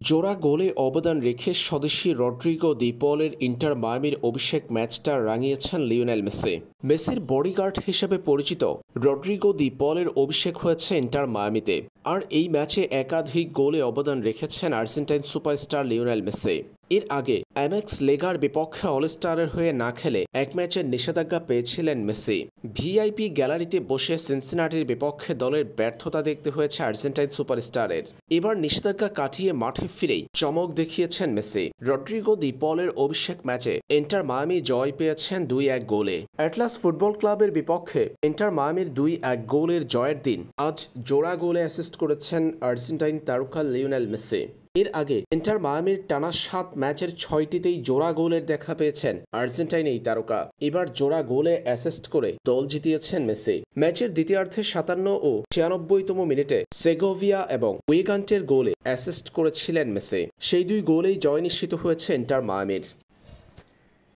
জোড়া গোলে অবদান রেখে স্বদেশি রদ্রিগো দি পলের ইন্টার মায়ামির অভিষেক ম্যাচটা রাঙিয়েছেন লিওনেল মেসি। মেসির বডিগার্ড হিসেবে পরিচিত রদ্রিগো দি পলের অভিষেক হয়েছে ইন্টার মায়ামিতে, আর এই ম্যাচে একাধিক গোলে অবদান রেখেছেন আর্জেন্টাইন সুপারস্টার লিওনেল মেসি। এর আগে এমএক্স লেগার বিপক্ষে অলস্টারের হয়ে না খেলে এক ম্যাচের নিষেধাজ্ঞা পেয়েছিলেন মেসি। ভিআইপি গ্যালারিতে বসে সিনসিনাটির বিপক্ষে দলের ব্যর্থতা দেখতে হয়েছে আর্জেন্টাইন সুপারস্টারের। এবার নিষেধাজ্ঞা কাটিয়ে মাঠে ফিরেই চমক দেখিয়েছেন মেসি। রদ্রিগো দি পলের অভিষেক ম্যাচে ইন্টার মায়ামি জয় পেয়েছেন 2-1 গোলে। অ্যাটলাস ফুটবল ক্লাবের বিপক্ষে ইন্টার মায়ামির 2-1 গোলের জয়ের দিন আজ জোড়া গোলে অ্যাসিস্ট করেছেন আর্জেন্টাইন তারকা লিওনেল মেসি। এর আগে ইন্টার মায়ামির টানা 7 ম্যাচের 6টিতেই জোড়া গোলের দেখা পেয়েছেন আর্জেন্টাইন এই তারকা। এবার জোড়া গোলে অ্যাসিস্ট করে দল জিতিয়েছেন মেসি। ম্যাচের দ্বিতীয়ার্ধে 57 ও 96তম মিনিটে সেগোভিয়া এবং উইগান্টের গোলে অ্যাসিস্ট করেছিলেন মেসি। সেই দুই গোলেই জয় নিশ্চিত হয়েছে ইন্টার মায়ামির।